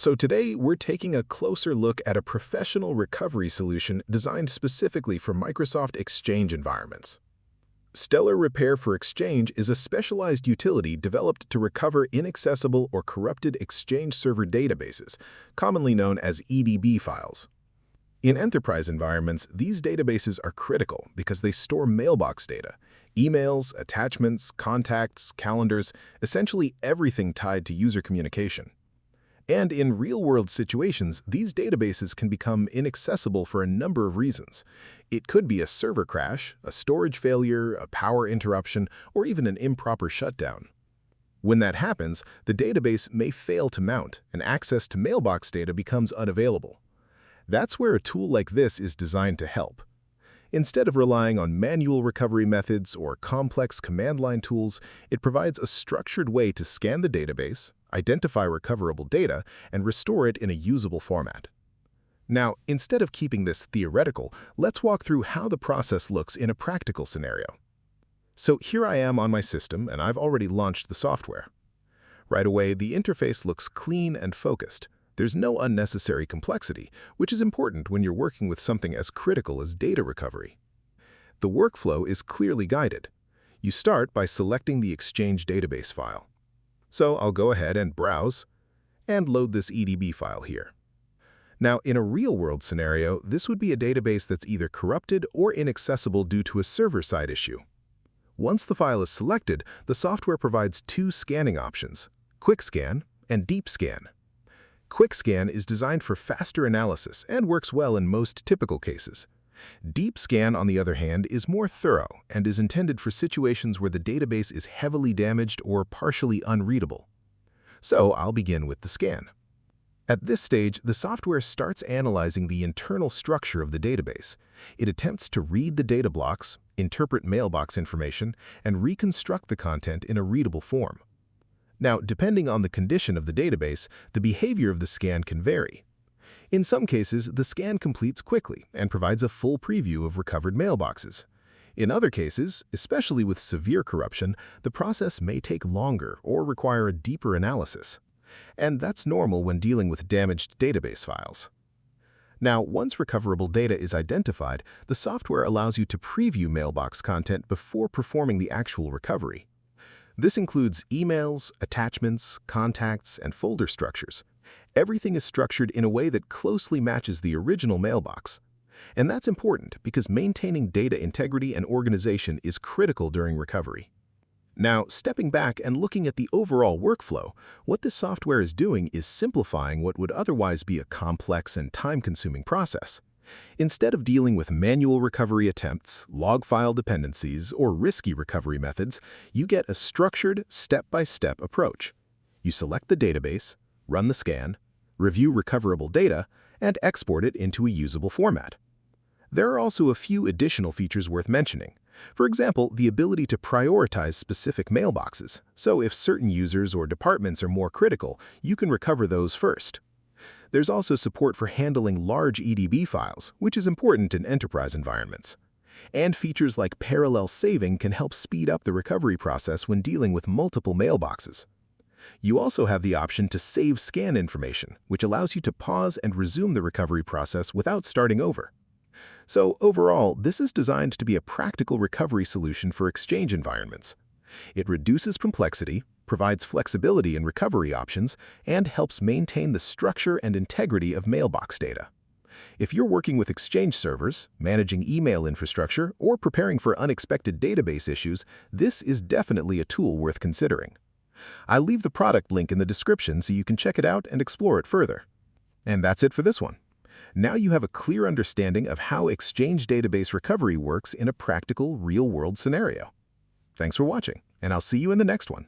So today, we're taking a closer look at a professional recovery solution designed specifically for Microsoft Exchange environments. Stellar Repair for Exchange is a specialized utility developed to recover inaccessible or corrupted Exchange server databases, commonly known as EDB files. In enterprise environments, these databases are critical because they store mailbox data, emails, attachments, contacts, calendars, essentially everything tied to user communication. And in real-world situations, these databases can become inaccessible for a number of reasons. It could be a server crash, a storage failure, a power interruption, or even an improper shutdown. When that happens, the database may fail to mount, and access to mailbox data becomes unavailable. That's where a tool like this is designed to help. Instead of relying on manual recovery methods or complex command line tools, it provides a structured way to scan the database, identify recoverable data, and restore it in a usable format. Now, instead of keeping this theoretical, let's walk through how the process looks in a practical scenario. So here I am on my system, and I've already launched the software. Right away, the interface looks clean and focused. There's no unnecessary complexity, which is important when you're working with something as critical as data recovery. The workflow is clearly guided. You start by selecting the Exchange database file. So I'll go ahead and browse and load this EDB file here. Now, in a real-world scenario, this would be a database that's either corrupted or inaccessible due to a server-side issue. Once the file is selected, the software provides two scanning options: Quick Scan and Deep Scan. Quick Scan is designed for faster analysis and works well in most typical cases. Deep Scan, on the other hand, is more thorough and is intended for situations where the database is heavily damaged or partially unreadable. So I'll begin with the scan. At this stage, the software starts analyzing the internal structure of the database. It attempts to read the data blocks, interpret mailbox information, and reconstruct the content in a readable form. Now, depending on the condition of the database, the behavior of the scan can vary. In some cases, the scan completes quickly and provides a full preview of recovered mailboxes. In other cases, especially with severe corruption, the process may take longer or require a deeper analysis. And that's normal when dealing with damaged database files. Now, once recoverable data is identified, the software allows you to preview mailbox content before performing the actual recovery. This includes emails, attachments, contacts, and folder structures. Everything is structured in a way that closely matches the original mailbox. And that's important because maintaining data integrity and organization is critical during recovery. Now, stepping back and looking at the overall workflow, what this software is doing is simplifying what would otherwise be a complex and time-consuming process. Instead of dealing with manual recovery attempts, log file dependencies, or risky recovery methods, you get a structured, step-by-step approach. You select the database, run the scan, review recoverable data, and export it into a usable format. There are also a few additional features worth mentioning. For example, the ability to prioritize specific mailboxes. So if certain users or departments are more critical, you can recover those first. There's also support for handling large EDB files, which is important in enterprise environments. And features like parallel saving can help speed up the recovery process when dealing with multiple mailboxes. You also have the option to save scan information, which allows you to pause and resume the recovery process without starting over. So overall, this is designed to be a practical recovery solution for Exchange environments. It reduces complexity, provides flexibility in recovery options, and helps maintain the structure and integrity of mailbox data. If you're working with Exchange servers, managing email infrastructure, or preparing for unexpected database issues, this is definitely a tool worth considering. I'll leave the product link in the description so you can check it out and explore it further. And that's it for this one. Now you have a clear understanding of how Exchange database recovery works in a practical, real-world scenario. Thanks for watching, and I'll see you in the next one.